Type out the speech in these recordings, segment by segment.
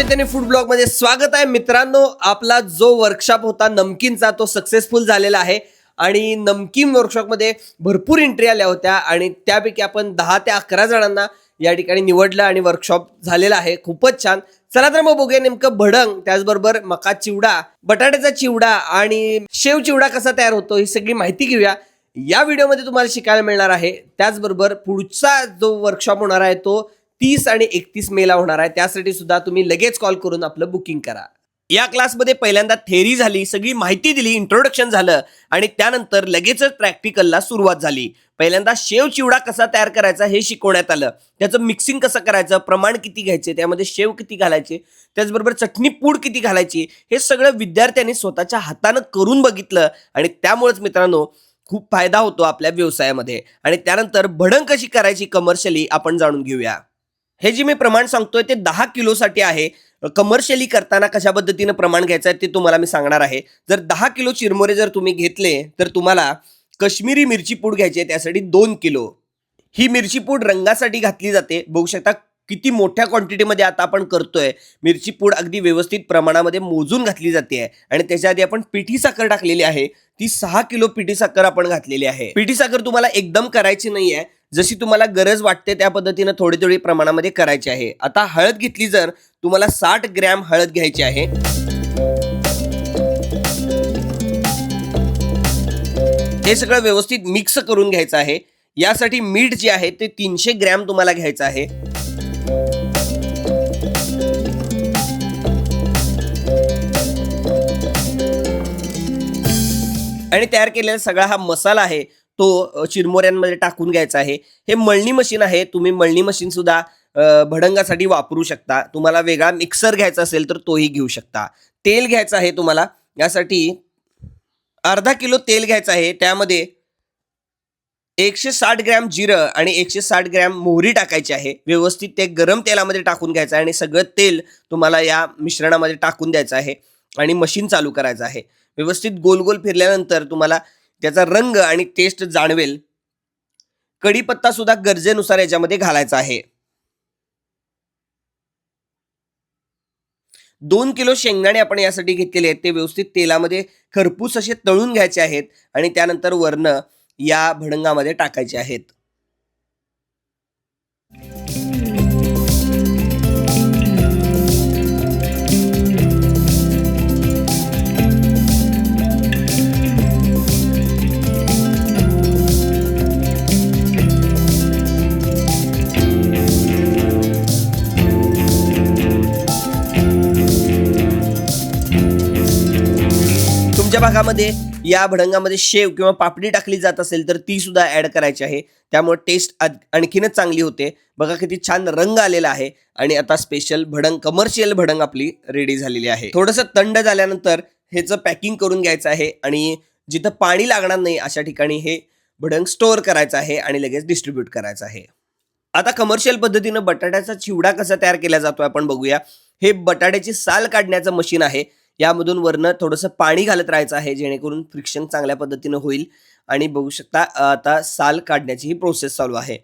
चैतन्य food blog मध्ये स्वागत आहे मित्रांनो. आपला जो वर्कशॉप होता नमकीनचा तो सक्सेसफुल झालेला आहे आणि नमकीन वर्कशॉप मध्ये भरपूर एंट्री आल्या होत्या आणि त्यापैकी आपण 10 ते 11 जणांना या ठिकाणी निवडलं आणि वर्कशॉप झालेला आहे. खूपच छान. चला तर मग बघूया नेमकं भडंग, त्याचबरोबर मका चिवडा, बटाट्याचा चिवडा आणि शेव चिवडा कसा तयार होतो ही सगळी माहिती घेऊया. या व्हिडिओमध्ये तुम्हाला शिकायला मिळणार आहे. त्याचबरोबर पुढचा जो वर्कशॉप होणार आहे तो 30 आणि 31 मेला होणार आहे. त्यासाठी सुद्धा तुम्ही लगेच कॉल करून आपलं बुकिंग करा. या क्लासमध्ये पहिल्यांदा थेअरी झाली, सगळी माहिती दिली, इंट्रोडक्शन झालं आणि त्यानंतर लगेचच प्रॅक्टिकलला सुरुवात झाली. पहिल्यांदा शेव चिवडा कसा तयार करायचा हे शिकवण्यात आलं. त्याचं मिक्सिंग कसं करायचं, प्रमाण किती घ्यायचे, त्यामध्ये शेव किती घालायचे, त्याचबरोबर चटणी पूड किती घालायची, हे सगळं विद्यार्थ्यांनी स्वतःच्या हातानं करून बघितलं आणि त्यामुळेच मित्रांनो खूप फायदा होतो आपल्या व्यवसायामध्ये. आणि त्यानंतर भडंग कशी करायची कमर्शियली आपण जाणून घेऊया. हे जे मी प्रमाण सांगतोय ते 10 किलोसाठी आहे. कमर्शियली करताना कशा पद्धतीनं प्रमाण घ्यायचं आहे ते तुम्हाला मी सांगणार आहे. जर 10 किलो चिरमुरे जर तुम्ही घेतले तर तुम्हाला काश्मीरी मिरची पूड घ्यायची आहे, त्यासाठी 2 किलो. ही मिरची पूड रंगासाठी घातली जाते. बघू शकता किती मोठ्या क्वांटिटीमध्ये आता आपण करतोय. मिरची पूड अगदी व्यवस्थित प्रमाणामध्ये मोजून घातली जाते आणि त्याच्या आधी आपण पिठी साखर टाकलेली आहे. ती 6 किलो पिठी साखर आपण घातलेली आहे. पिठी साखर तुम्हाला एकदम करायची नाहीये, जशी तुम्हाला गरज वाटते त्या पद्धतीने थोडी थोडी प्रमाणामध्ये करायची आहे. आता हळद घेतली, जर तुम्हाला 60 ग्रॅम हळद घ्यायची आहे. हे सगळं व्यवस्थित मिक्स करून घ्यायचं आहे. यासाठी मीठ जे आहे ते 300 ग्रॅम तुम्हाला घ्यायचं आहे. आणि तयार केलेला सगळा हा मसाला आहे तो चिरमुऱ्यांमध्ये टाकून घ्यायचा आहे. हे मळणी मशीन आहे. तुम्ही मळणी मशीन सुद्धा भडंगासाठी वापरू शकता. तुम्हाला वेगळा मिक्सर घ्यायचा असेल तर तोही घेऊ शकता. तेल घ्यायचं आहे तुम्हाला. यासाठी अर्धा किलो तेल घ्यायचं आहे. त्यामध्ये 160 ग्रॅम जिरं आणि 160 ग्रॅम मोहरी टाकायची आहे. व्यवस्थित ते गरम तेलामध्ये टाकून घ्यायचं आहे आणि सगळं तेल तुम्हाला या मिश्रणामध्ये टाकून द्यायचं आहे आणि मशीन चालू करायचं आहे. व्यवस्थित गोल गोल फिरल्यानंतर तुम्हाला त्याचा रंग आणि टेस्ट जाणवेल. कढीपत्ता सुद्धा गरजेनुसार याच्यामध्ये घालायचा आहे. 2 किलो शेंगदाणे आपण यासाठी घेतलेले आहेत. ते व्यवस्थित तेलामध्ये खरपूस असे तळून घ्यायचे आहेत आणि त्यानंतर वर्ण या भडंगामध्ये टाकायचे आहेत. तुमच्या भागामध्ये या भडंगामध्ये शेव किंवा पापडी टाकली जात असेल तर ती सुद्धा ऍड करायची आहे. त्यामुळे टेस्ट आणखीनच चांगली होते. बघा किती छान रंग आलेला आहे आणि आता स्पेशल भडंग, कमर्शियल भडंग आपली रेडी झालेली आहे. थोडंसं थंड झाल्यानंतर ह्याचं पॅकिंग करून घ्यायचं आहे आणि जिथं पाणी लागणार नाही अशा ठिकाणी हे भडंग स्टोअर करायचं आहे आणि लगेच डिस्ट्रीब्यूट करायचं आहे. आता कमर्शियल पद्धतीनं बटाट्याचा चिवडा कसा तयार केला जातो आपण बघूया. हे बटाट्याची साल काढण्याचं मशीन आहे. यामधून वरनं थोडंसं पाणी घालत राहायचं आहे जेणेकरून फ्रिक्शन चांगल्या पद्धतीनं होईल. आणि बघू शकता आता साल काढण्याची ही प्रोसेस चालू आहे.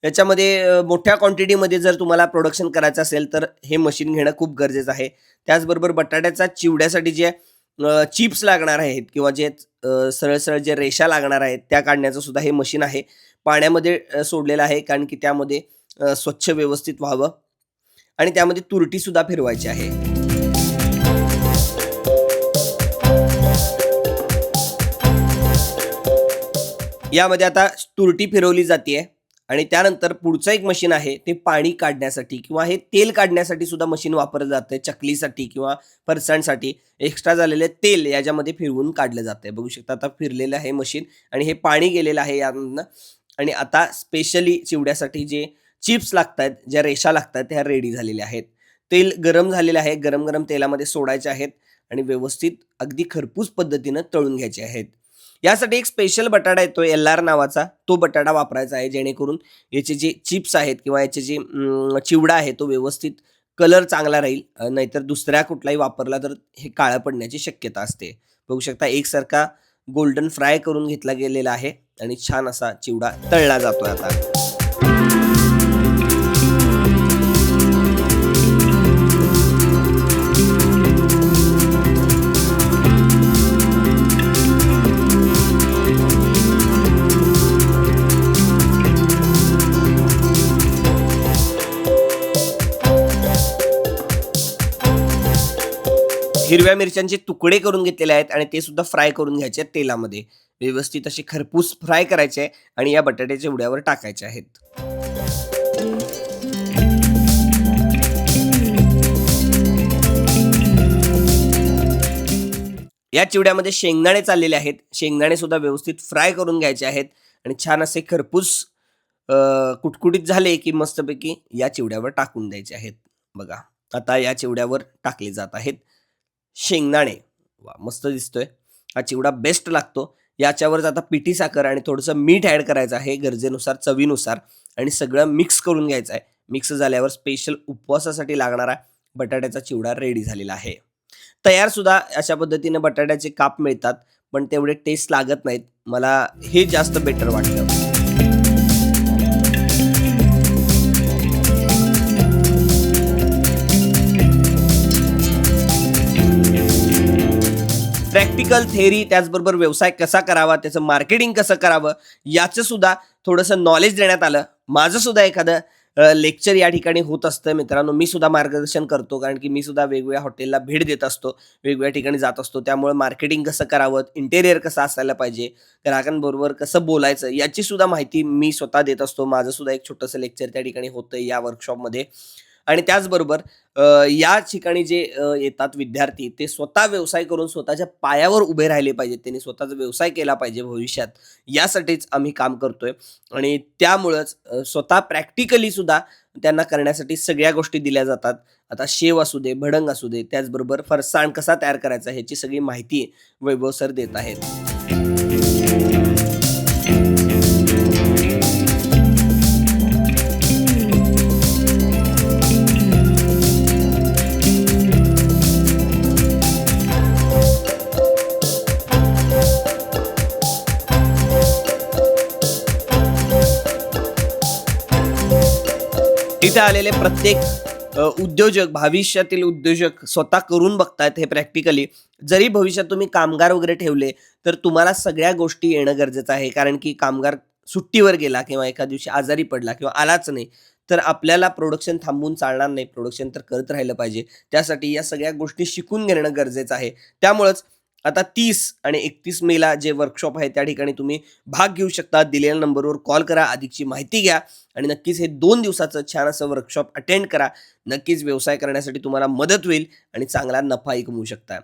याच्यामध्ये मोठ्या क्वांटिटीमध्ये जर तुम्हाला प्रोडक्शन करायचं असेल तर हे मशीन घेणं खूप गरजेचं आहे. त्याचबरोबर बटाट्याचा चिवड्यासाठी जे चिप्स लागणार आहेत किंवा जे सरळ सरळ जे रेषा लागणार आहेत त्या काढण्याचं सुद्धा हे मशीन आहे. पाण्यामध्ये सोडलेलं आहे कारण की त्यामध्ये स्वच्छ व्यवस्थित व्हावं आणि त्यामध्ये तुरटी सुद्धा फिरवायची आहे. यामध्ये आता तुरटी फिरवली जाते आणि त्यानंतर पुढचं एक मशीन आहे ते पाणी काढण्यासाठी किंवा हे तेल काढण्यासाठी सुद्धा मशीन वापरलं जातं. चकलीसाठी किंवा फरसाणसाठी एक्स्ट्रा झालेले तेल याच्यामध्ये फिरवून काढलं जातंय. बघू शकता आता फिरलेलं आहे मशीन आणि हे पाणी गेलेलं आहे यामधनं. आणि आता स्पेशली चिवड्यासाठी जे चिप्स लागतात, ज्या रेषा लागतात त्या रेडी झालेल्या आहेत. तेल गरम झालेलं आहे. गरम गरम तेलामध्ये सोडायचे आहेत आणि व्यवस्थित अगदी खरपूस पद्धतीनं तळून घ्यायचे आहेत. यासाठी एक स्पेशल बटाटा येतो LR नावाचा, तो बटाटा वापरायचा आहे जेणेकरून याचे जे चिप्स आहेत किंवा याचे जे चिवडा आहे तो व्यवस्थित कलर चांगला राहील. नाहीतर दुसऱ्या कुठलाही वापरला तर हे काळं पडण्याची शक्यता असते. बघू शकता एकसारखा गोल्डन फ्राय करून घेतला गेलेला आहे आणि छान असा चिवडा तळला जातोय आता. हिरव्या मिरच्यांचे तुकडे करून घेतलेले आहेत आणि ते सुद्धा फ्राय करून घ्यायचे आहेत तेलामध्ये. व्यवस्थित असे खरपूस फ्राय करायचे आहे आणि या बटाट्याच्या चिवड्यावर टाकायचे आहेत. या चिवड्यामध्ये शेंगदाणे चाललेले आहेत. शेंगदाणे सुद्धा व्यवस्थित फ्राय करून घ्यायचे आहेत आणि छान असे खरपूस कुटकुटीत झाले की मस्तपैकी या चिवड्यावर टाकून द्यायचे आहेत. बघा, आता या चिवड्यावर टाकले जात आहेत शेंगदाणे. वा, मस्त दिसतोय. हा चिवडा बेस्ट लागतो. याच्यावरच आता पिठी साखर आणि थोडंसं मीठ ॲड करायचं आहे गरजेनुसार, चवीनुसार आणि सगळं मिक्स करून घ्यायचं आहे. मिक्स झाल्यावर स्पेशल उपवासासाठी लागणारा बटाट्याचा चिवडा रेडी झालेला आहे. तयार सुद्धा अशा पद्धतीने बटाट्याचे काप मिळतात, पण तेवढे टेस्ट लागत नाहीत. मला हे जास्त बेटर वाटतं. प्रॅक्टिकल, थेअरी, त्याचबरोबर व्यवसाय कसा करावा, त्याचं मार्केटिंग कसं करावं, याचं सुद्धा थोडंसं नॉलेज देण्यात आलं. माझं सुद्धा एखादं लेक्चर या ठिकाणी होत असतं मित्रांनो. मी सुद्धा मार्गदर्शन करतो, कारण की मी सुद्धा वेगवेगळ्या हॉटेलला भेट देत असतो, वेगवेगळ्या ठिकाणी जात असतो. त्यामुळे मार्केटिंग कसं करावं, इंटेरियर कसं असायला पाहिजे, ग्राहकांबरोबर कसं बोलायचं, याची सुद्धा माहिती मी स्वतः देत असतो. माझं सुद्धा एक छोटंसं लेक्चर त्या ठिकाणी होतं या वर्कशॉपमध्ये. आणि त्याचबरोबर या ठिकाणी जे येतात विद्यार्थी, ते स्वतः व्यवसाय करून स्वतःच्या पायावर उभे राहिले पाहिजेत. त्यांनी स्वतःचा व्यवसाय केला पाहिजे भविष्यात. यासाठीच आम्ही काम करतोय आणि त्यामुळंच स्वतः प्रॅक्टिकली सुद्धा त्यांना करण्यासाठी सगळ्या गोष्टी दिल्या जातात. आता शेव असू दे, भडंग असू दे, त्याचबरोबर फरसाण कसा तयार करायचा ह्याची सगळी माहिती वैभव सर देत आहेत. इथे आलेले प्रत्येक उद्योजक, भविष्यातील उद्योजक स्वतः करून बघतायत हे प्रॅक्टिकली. जरी भविष्यात तुम्ही कामगार वगैरे ठेवले, तर तुम्हाला सगळ्या गोष्टी येणं गरजेचं आहे. कारण की कामगार सुट्टीवर गेला किंवा एका दिवशी आजारी पडला किंवा आलाच नाही, तर आपल्याला प्रोडक्शन थांबवून चालणार नाही. प्रोडक्शन तर करत राहिलं पाहिजे. त्यासाठी या सगळ्या गोष्टी शिकून घेणं गरजेचं आहे. त्यामुळंच आता 30 आणि 31 मेला जे वर्कशॉप आहे त्या ठिकाणी तुम्ही भाग घेऊ शकता. दिलेल्या नंबरवर कॉल करा, अधिकची माहिती घ्या आणि नक्कीच हे 2 दिवसाचं छान असं वर्कशॉप अटेंड करा. नक्कीच व्यवसाय करण्यासाठी तुम्हाला मदत होईल आणि चांगला नफाही कमवू शकता.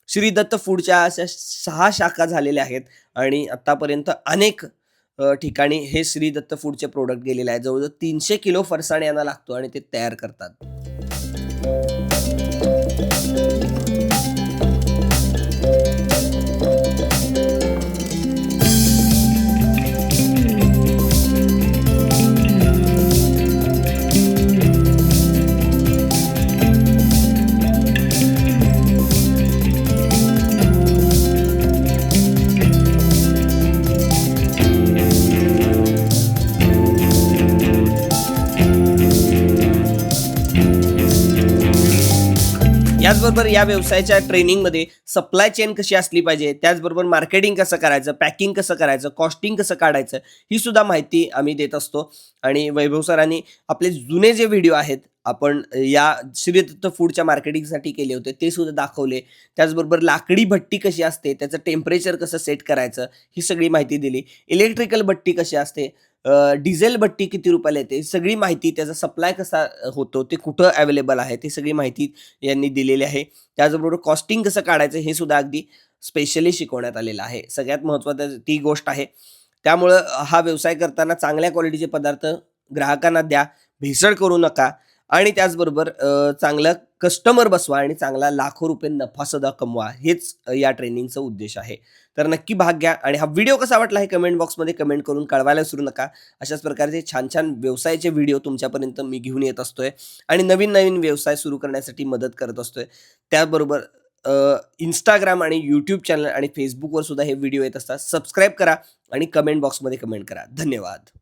श्री दत्त फूडच्या अशा 6 शाखा झालेल्या आहेत आणि आत्तापर्यंत अनेक ठिकाणी हे श्री दत्त फूडचे प्रोडक्ट गेलेले आहेत. जवळजवळ 300 किलो फरसाण यांना लागतो आणि ते तयार करतात. याचबरोबर या व्यवसायाच्या ट्रेनिंगमध्ये सप्लाय चेन कशी असली पाहिजे, त्याचबरोबर मार्केटिंग कसं करायचं, पॅकिंग कसं करायचं, कॉस्टिंग कसं काढायचं, ही सुद्धा माहिती आम्ही देत असतो. आणि वैभव सरांनी आपले जुने जे व्हिडिओ आहेत आपण या श्री दत्त फूडच्या मार्केटिंगसाठी केले होते, ते सुद्धा दाखवले. त्याचबरोबर लाकडी भट्टी कशी असते, त्याचं टेम्परेचर कसं सेट करायचं, ही सगळी माहिती दिली. इलेक्ट्रिकल भट्टी कशी असते, डिझेल भट्टी किती रुपयाला येते, सगळी माहिती, त्याचा सप्लाय कसा होतो, ते कुठं अवेलेबल आहे, ती सगळी माहिती यांनी दिलेली आहे. त्याचबरोबर कॉस्टिंग कसं काढायचं हे सुद्धा अगदी स्पेशली शिकवण्यात आलेलं आहे. सगळ्यात महत्त्वाचं ती गोष्ट आहे. त्यामुळं हा व्यवसाय करताना चांगल्या क्वालिटीचे पदार्थ ग्राहकांना द्या, भेसळ करू नका आणि त्याचबरोबर चांगलं कस्टमर बसवा आणि चांगला लाखो रुपये नफा सुद्धा कमवा. हेच या ट्रेनिंगचा उद्देश आहे. तर नक्की भाग घ्या आणि हा व्हिडिओ कसा वाटला हे कमेंट बॉक्समध्ये कमेंट करून कळवायला विसरू नका. अशाच प्रकारचे छान छान व्यवसायाचे व्हिडिओ तुमच्यापर्यंत मी घेऊन येत असतोय आणि नवीन नवीन व्यवसाय सुरू करण्यासाठी मदत करत असतोय. त्याबरोबर इंस्टाग्राम आणि यूट्यूब चॅनल आणि फेसबुकवर सुद्धा हे व्हिडिओ येत असतात. सबस्क्राईब करा आणि कमेंट बॉक्समध्ये कमेंट करा. धन्यवाद.